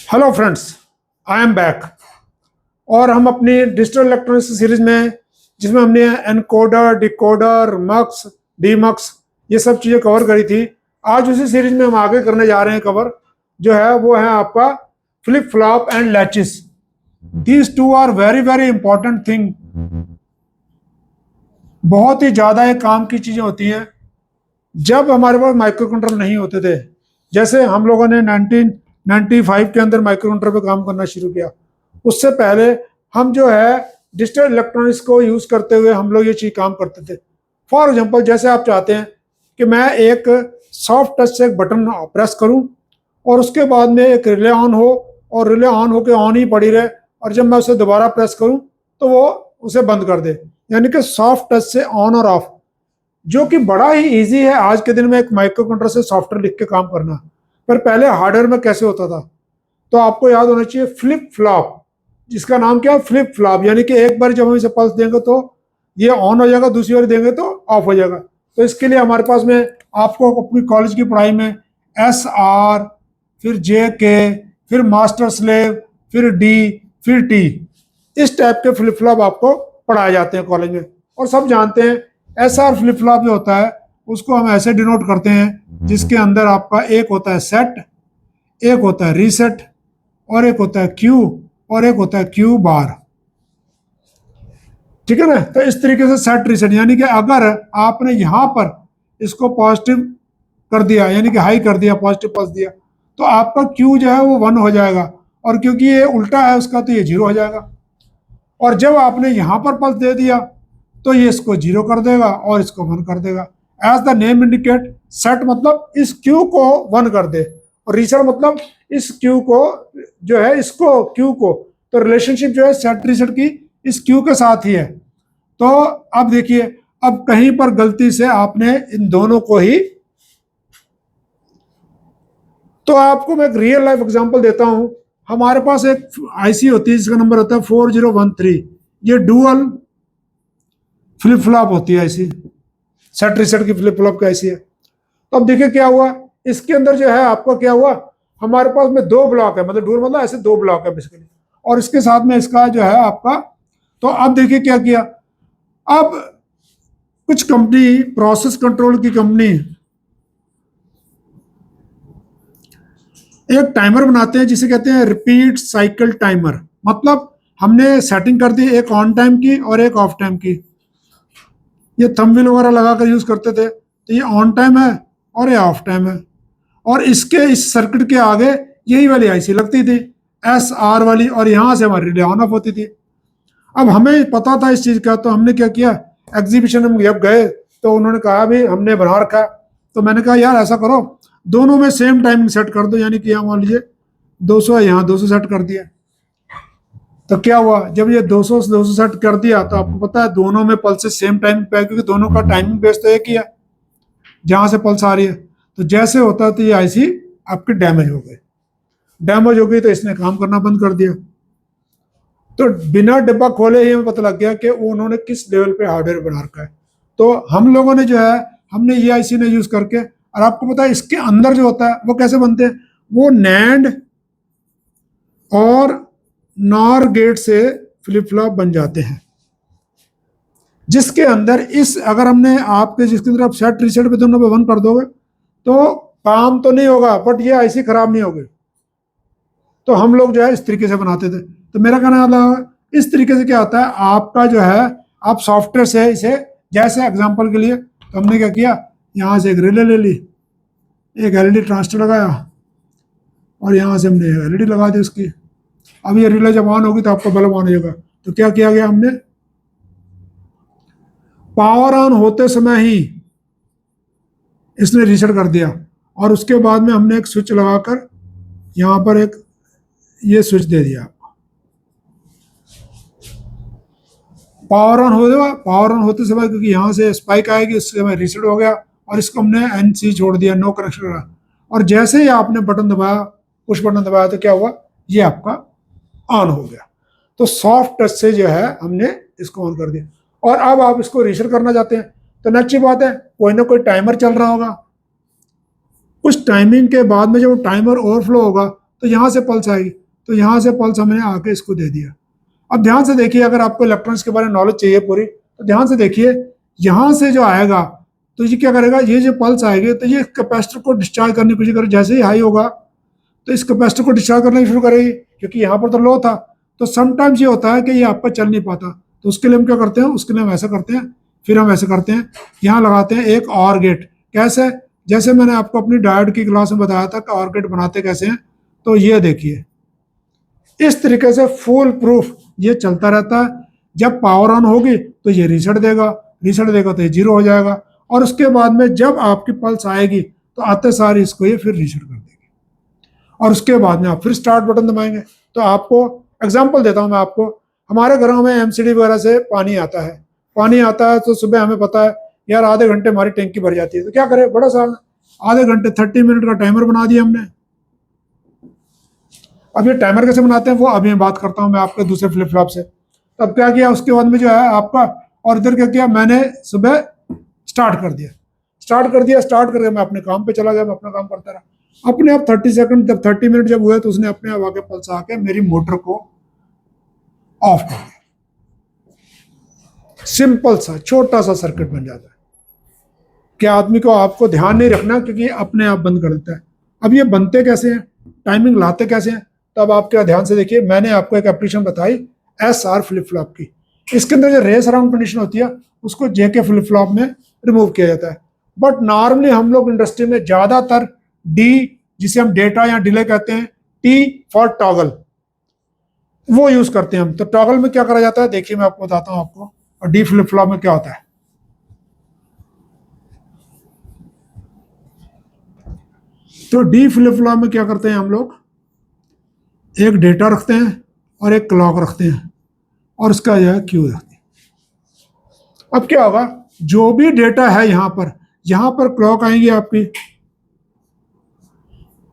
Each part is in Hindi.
Hello friends, I am back. और हम अपनी डिजिटल इलेक्ट्रॉनिक्स सीरीज में, जिसमें हमने एनकोडर, डिकोडर, मक्स, डीमक्स, ये सब चीज़ें कवर करी थी। आज उसी सीरीज में हम आगे करने जा रहे हैं कवर, जो है वो है आपका flip flop and latches. These two are very very important thing. बहुत ही ज़्यादा ये काम की चीज़ें होती हैं जब हमारे पास माइक्रो कंट्रोलर नहीं होते थे। जैसे हम लोगों ने 1995 के अंदर माइक्रो कंट्रोलर पे काम करना शुरू किया। उससे पहले हम जो है डिजिटल इलेक्ट्रॉनिक्स को यूज करते हुए हम लोग ये चीज काम करते थे। फॉर एग्जांपल, जैसे आप चाहते हैं कि मैं एक सॉफ्ट टच से एक बटन प्रेस करूं और उसके बाद में एक रिले ऑन हो, और रिले ऑन होकर ऑन ही पड़ी रहे, और जब मैं उसे दोबारा प्रेस करूं तो वो उसे बंद कर दे। यानी कि सॉफ्ट टच से ऑन और ऑफ, जो कि बड़ा ही इजी है आज के दिन में एक माइक्रो कंट्रोलर से सॉफ्टवेयर लिख के काम करना। पर पहले हार्डवेयर में कैसे होता था, तो आपको याद होना चाहिए फ्लिप फ्लॉप, जिसका नाम क्या है, फ्लिप फ्लॉप। यानी कि एक बार जब हम इसे पल्स देंगे तो ये ऑन हो जाएगा, दूसरी बार देंगे तो ऑफ हो जाएगा। तो इसके लिए हमारे पास में आपको अपनी कॉलेज की पढ़ाई में SR, फिर JK, फिर मास्टर स्लेव, फिर D, फिर T, इस टाइप के फ्लिप फ्लॉप आपको पढ़ाए जाते हैं कॉलेज में। और सब जानते हैं SR फ्लिप फ्लॉप जो होता है उसको हम ऐसे डिनोट करते हैं, जिसके अंदर आपका एक होता है सेट, एक होता है रीसेट, और एक होता है क्यू, और एक होता है क्यू बार। ठीक है ना। तो इस तरीके से सेट रीसेट, यानी कि अगर आपने यहां पर इसको पॉजिटिव कर दिया, यानी कि हाई कर दिया, पॉजिटिव पल्स दिया, तो आपका क्यू जो है वो 1 हो जाएगा, और क्योंकि ये उल्टा है उसका तो ये 0 हो जाएगा। और जब आपने यहां पर पल्स दे दिया तो ये इसको 0 कर देगा और इसको 1 कर देगा। As the name indicate, set मतलब इस क्यू को 1 कर दे, और रीसेट मतलब इस क्यू को जो है, इसको क्यू को, तो रिलेशनशिप जो है सेट रीसेट की इस क्यू के साथ ही है। तो अब देखिए, अब कहीं पर गलती से आपने इन दोनों को ही, तो आपको मैं एक रियल लाइफ एग्जांपल देता हूं। हमारे पास एक आईसी होती है जिसका नंबर होता है 4013। ये डुअल फ्लिप फ्लॉप होती है आईसी, सेट रीसेट की फ्लिप फ्लॉप की आईसी है। तो अब देखिए क्या हुआ, इसके अंदर जो है आपका क्या हुआ, हमारे पास में 2 ब्लॉक है, मतलब डुअल मतलब ऐसे 2 ब्लॉक है बेसिकली, और इसके साथ में इसका जो है आपका। तो अब देखिए क्या किया, अब कुछ कंपनी, प्रोसेस कंट्रोल की कंपनी, एक टाइमर बनाते हैं जिसे कहते हैं रिपीट साइकिल टाइमर। मतलब हमने सेटिंग कर दी एक ऑन टाइम की और एक ऑफ टाइम की। ये थंबनेल वगैरह लगाकर यूज करते थे, तो ये ऑन टाइम है और ये ऑफ टाइम है। और इसके इस सर्किट के आगे यही वाली आईसी लगती थी, SR वाली, और यहाँ से हमारी रिले ऑन ऑफ होती थी। अब हमें पता था इस चीज़ का, तो हमने क्या किया, एग्जीबिशन में जब गए तो उन्होंने कहा भी हमने बना रखा है। तो मैंने कहा यार ऐसा करो, दोनों में सेम टाइमिंग सेट कर दो, यानी कि यहाँ मान लीजिए 200 है, यहाँ 200 सेट कर दिया। तो क्या हुआ, जब ये 200 सेट कर दिया तो आपको पता है दोनों में पल्स सेम टाइमिंग पे है, क्योंकि दोनों का टाइमिंग बेस तो एक ही है जहां से पल्स आ रही है। तो जैसे होता है तो ये आईसी आपकी डैमेज हो गई। डैमेज हो गई तो इसने काम करना बंद कर दिया। तो बिना डिब्बा खोले ही हमें पता लग गया कि उन्होंने किस लेवल पे हार्डवेयर बना रखा है। तो हम लोगों ने जो है, हमने ये आईसी ने यूज करके, और आपको पता है इसके अंदर जो होता है वो कैसे बनते हैं, वो नैंड और नॉर गेट से फ्लिप फ्लॉप बन जाते हैं, जिसके अंदर इस, अगर हमने आपके जिसके अंदर आप सेट रीसेट पे दोनों पे 1 कर दोगे तो काम तो नहीं होगा, बट ये आईसी खराब नहीं होगी। तो हम लोग जो है इस तरीके से बनाते थे। तो मेरा कहना है, इस तरीके से क्या होता है, आपका जो है आप सॉफ्टवेयर से इसे, जैसे एग्जांपल के लिए तो हमने क्या किया, यहाँ से एक रिले ले ली, एक एलईडी ट्रांजिस्टर लगाया, और यहाँ से हमने एलईडी लगा दी उसकी। अब ये रिले जब ऑन होगी तो आपका बल्ब ऑन हो जाएगा। तो क्या किया गया, हमने पावर ऑन होते समय ही इसने रीसेट कर दिया, और उसके बाद में हमने एक स्विच लगाकर यहाँ पर एक ये स्विच दे दिया। पावर ऑन हो गया, पावर ऑन होते समय क्योंकि यहाँ से स्पाइक आएगी, उससे समय रीसेट हो गया, और इसको हमने NC छोड़ दिया, नो कनेक्शन करा। और जैसे ही आपने बटन दबाया, पुश बटन दबाया, तो क्या हुआ, ये आपका ऑन हो गया। तो सॉफ्ट टच से जो है हमने इसको ऑन कर दिया। और अब आप इसको रीसेट करना चाहते हैं तो नेक्स्ट बात है, कोई ना कोई टाइमर चल रहा होगा। उस टाइमिंग के बाद में जब टाइमर ओवरफ्लो होगा तो यहाँ से पल्स आएगी, तो यहाँ से पल्स हमने आके इसको दे दिया। अब ध्यान से देखिए, अगर आपको इलेक्ट्रॉनिक्स के बारे में नॉलेज चाहिए पूरी, तो ध्यान से देखिए, यहाँ से जो आएगा तो ये क्या करेगा, ये जो पल्स आएगी तो ये कैपेसिटर को डिस्चार्ज करने की कोशिश करेगी। जैसे ही हाई होगा तो इस कैपेसिटर को डिस्चार्ज करना शुरू करेगी, क्योंकि यहाँ पर तो लो था। तो समटाइम्स ये होता है कि ये आपका चल नहीं पाता, तो उसके लिए हम क्या करते हैं, उसके लिए हम ऐसा करते हैं, फिर हम ऐसे करते हैं, यहाँ लगाते हैं एक और गेट। कैसे, जैसे मैंने आपको अपनी डायोड की क्लास में बताया था कि और गेट बनाते कैसे हैं, तो ये देखिए इस तरीके से फुल प्रूफ ये चलता रहता है। जब पावर ऑन होगी तो ये रीसेट देगा, रीसेट देगा तो ये जीरो हो जाएगा, और उसके बाद में जब आपकी पल्स आएगी तो आते सार इसको ये फिर रीसेट कर देगी, और उसके बाद में आप फिर स्टार्ट बटन दबाएंगे। तो आपको एग्जांपल देता हूं मैं आपको, हमारे घरों में एमसीडी वगैरह से पानी आता है, तो सुबह हमें पता है यार आधे घंटे हमारी टैंकी भर जाती है, तो क्या करें, बड़ा सा आधे घंटे 30 मिनट का टाइमर बना दिया हमने। अब ये टाइमर कैसे बनाते हैं वो अभी मैं बात करता हूँ मैं आपके दूसरे फ्लिप फ्लॉप से। तब क्या किया, उसके बाद में जो है आपका, और इधर क्या किया, मैंने सुबह स्टार्ट करके मैं अपने काम पे चला गया, मैं अपना काम करता रहा। अपने आप 30 सेकंड, जब 30 मिनट जब हुए तो उसने अपने आप आके पल्स आके मेरी मोटर को ऑफ कर दिया। सिंपल सा छोटा सा सर्किट बन जाता है कि आदमी को आपको ध्यान नहीं रखना, क्योंकि अपने आप बंद कर देता है। अब ये बनते कैसे हैं, टाइमिंग लाते कैसे हैं, तब आप क्या ध्यान से देखिए। मैंने आपको एक एप्लीकेशन बताई SR फ्लिप फ्लॉप की, इसके अंदर जो रेस अराउंड कंडीशन होती है उसको JK फ्लिप फ्लॉप में रिमूव किया जाता है। बट नॉर्मली हम लोग इंडस्ट्री में ज्यादातर D, जिसे हम डेटा या डिले कहते हैं, T फॉर टॉगल, वो यूज करते हैं हम। तो टॉगल में क्या करा जाता है, देखिए मैं आपको बताता हूं आपको, और D फ्लिप फ्लॉप में क्या होता है। तो D फ्लिप फ्लॉप में क्या करते हैं हम लोग, एक डेटा रखते हैं और एक क्लॉक रखते हैं, और उसका जो है क्यू रखते हैं। अब क्या होगा, जो भी डेटा है यहां पर क्लॉक आएंगी आपकी,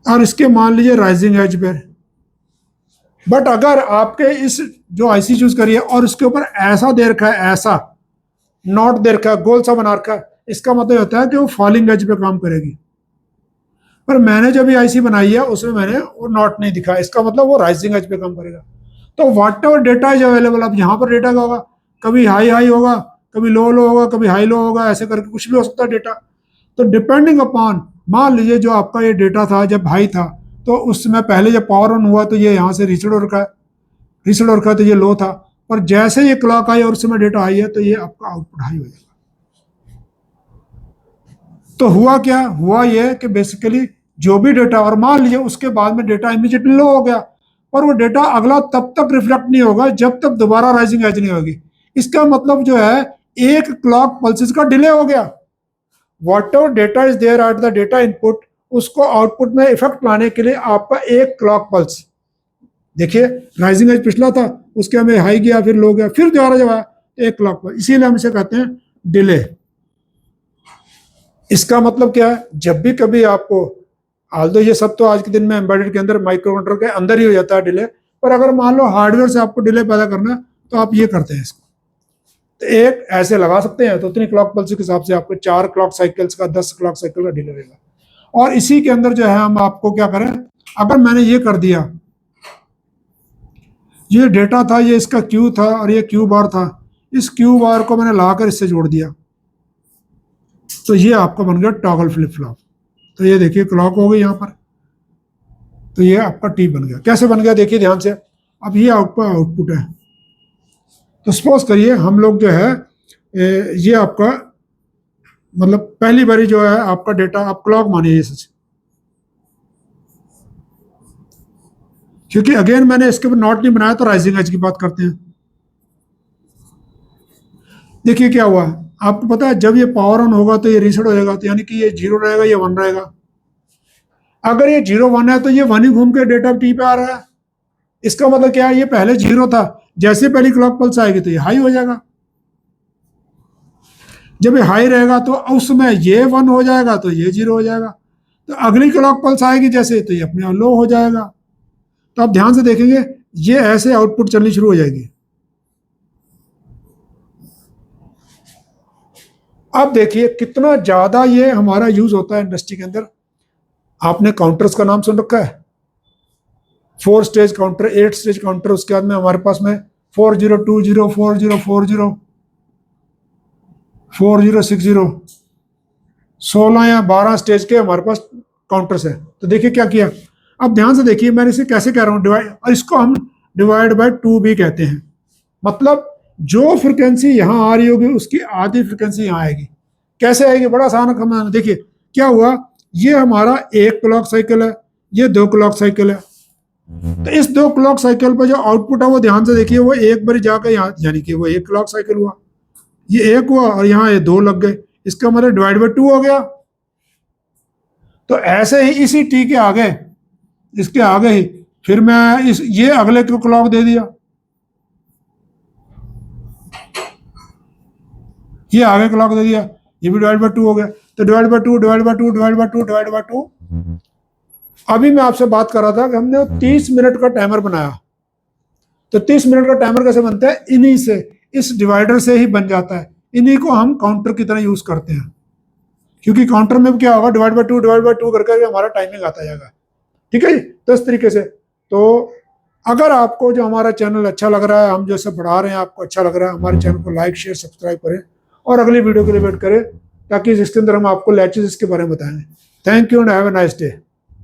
और इसके मान लीजिए राइजिंग एज पर। बट अगर आपके इस जो आईसी चूज करिए और उसके ऊपर ऐसा दे रखा है, ऐसा नॉट दे रखा है, गोल सा बना रखा है, इसका मतलब होता है कि वो फॉलिंग एज पे काम करेगी। पर मैंने जब ये आईसी बनाई है उसमें मैंने वो नॉट नहीं दिखा, इसका मतलब वो राइजिंग एज पे काम करेगा। तो what ever data is available, अब यहाँ पर डेटा का होगा, कभी हाई हाई होगा, कभी लो लो होगा, कभी हाई लो होगा, ऐसे करके कुछ भी हो सकता है डेटा। तो डिपेंडिंग अपॉन, मान लीजिए जो आपका ये डेटा था जब हाई था, तो उस समय पहले जब पावर ऑन हुआ तो ये यहाँ से रीसेट हो रखा है, तो ये लो था। पर जैसे ये क्लॉक आई और उस समय डेटा हाई है तो ये आपका आउटपुट हाई हो जाएगा। तो हुआ क्या, हुआ ये कि बेसिकली जो भी डेटा, और मान लीजिए उसके बाद में डेटा इमीडिएटली लो हो गया, पर वो डेटा अगला तब तक रिफ्लेक्ट नहीं होगा जब तक दोबारा राइजिंग एज नहीं होगी। इसका मतलब जो है एक क्लॉक पल्सेस का डिले हो गया। Whatever data is there at the data input, उसको आउटपुट में इफेक्ट लाने के लिए आपका एक क्लॉक पल्स, देखिए राइजिंग एज पिछला था, उसके हमें हाई गया, फिर लो गया, फिर दोबारा जब आया एक क्लॉक पल्स, इसीलिए हम इसे कहते हैं डिले। इसका मतलब क्या है, जब भी कभी आपको, हाल तो ये सब तो आज के दिन में एम्बेडेड के अंदर माइक्रो कंट्रोलर के अंदर ही हो जाता है डिले, पर अगर मान लो हार्डवेयर से आपको डिले पैदा करना तो आप ये करते हैं इसको, तो एक ऐसे लगा सकते हैं, तो उतनी क्लॉक पल्स के हिसाब से आपको 4 क्लॉक साइकिल्स का 10 क्लॉक साइकिल का डिले रहेगा। और इसी के अंदर जो है हम आपको क्या करें, अगर मैंने ये कर दिया, ये डेटा था, ये इसका क्यू था और ये क्यू बार था, इस क्यू बार को मैंने लाकर इससे जोड़ दिया, तो ये आपका बन गया टॉगल फ्लिप फ्लॉप। तो ये देखिए क्लॉक हो गई यहाँ पर, तो ये आपका टी बन गया। कैसे बन गया देखिए ध्यान से, अब ये आपका आउटपुट है। तो सपोज करिए हम लोग जो है ये आपका मतलब पहली बारी जो है आपका डेटा आप क्लॉक मानिए ये सच, क्योंकि अगेन मैंने इसके ऊपर नॉट नहीं बनाया, तो राइजिंग एज की बात करते हैं। देखिए क्या हुआ, आपको पता है जब ये पावर ऑन होगा तो ये रीसेट हो जाएगा, तो यानी कि ये 0 रहेगा, ये 1 रहेगा। अगर ये 0 1 है तो ये 1 ही घूम के डेटा टी पे आ रहा है, इसका मतलब क्या है, ये पहले 0 था, जैसे पहली क्लॉक पल्स आएगी तो ये हाई हो जाएगा। जब ये हाई रहेगा तो उसमें ये 1 हो जाएगा, तो ये 0 हो जाएगा। तो अगली क्लॉक पल्स आएगी जैसे, तो ये अपने आप लो हो जाएगा। तो आप ध्यान से देखेंगे ये ऐसे आउटपुट चलनी शुरू हो जाएगी। अब देखिए कितना ज्यादा ये हमारा यूज होता है इंडस्ट्री के अंदर। आपने काउंटर्स का नाम सुन रखा है, 4 स्टेज काउंटर, 8 स्टेज काउंटर, उसके बाद में हमारे पास में 4020 4040 4060 16 या 12 स्टेज के हमारे पास काउंटर्स है। तो देखिए क्या किया, अब ध्यान से देखिए मैंने इसे कैसे कह रहा हूँ डिवाइड, और इसको हम डिवाइड बाय 2 भी कहते हैं। मतलब जो फ्रिक्वेंसी यहाँ आ रही होगी उसकी आधी फ्रिक्वेंसी यहाँ आएगी। कैसे आएगी, बड़ा आसान काम है। देखिए क्या हुआ, ये हमारा 1 क्लॉक साइकिल है, ये 2 क्लॉक साइकिल है। तो इस 2 क्लॉक साइकिल पर जो आउटपुट है वो ध्यान से देखिए, वो एक बार जाकर यहाँ, यानी कि वो 1 क्लॉक साइकिल हुआ, ये 1 हुआ और यहाँ ये 2 लग गए, इसका मतलब डिवाइड बाय 2 हो गया। तो ऐसे ही इसी टी के आगे, इसके आगे ही फिर मैं इस ये अगले को क्लॉक दे दिया, ये आगे क्लॉक दे दिया, ये भी डिवाइड बाय 2 हो गया। तो divide by 2 divide by 2 divide by 2 divide by 2। अभी मैं आपसे बात कर रहा था कि हमने 30 मिनट का टाइमर बनाया। तो 30 मिनट का टाइमर कैसे बनता है, इन्हीं से, इस डिवाइडर से ही बन जाता है। इन्हीं को हम काउंटर की तरह यूज करते हैं, क्योंकि काउंटर में क्या होगा, डिवाइड बाय 2 करके हमारा टाइमिंग आता जाएगा। ठीक है जी, तो इस तरीके से। तो अगर आपको जो हमारा चैनल अच्छा लग रहा है, हम जो सब पढ़ा रहे हैं आपको अच्छा लग रहा है, हमारे चैनल को लाइक शेयर सब्सक्राइब करें और अगली वीडियो के लिए वेट करें, ताकि इसके अंदर हम आपको लैचेस इसके बारे में बताएंगे। Thank you and have a nice day.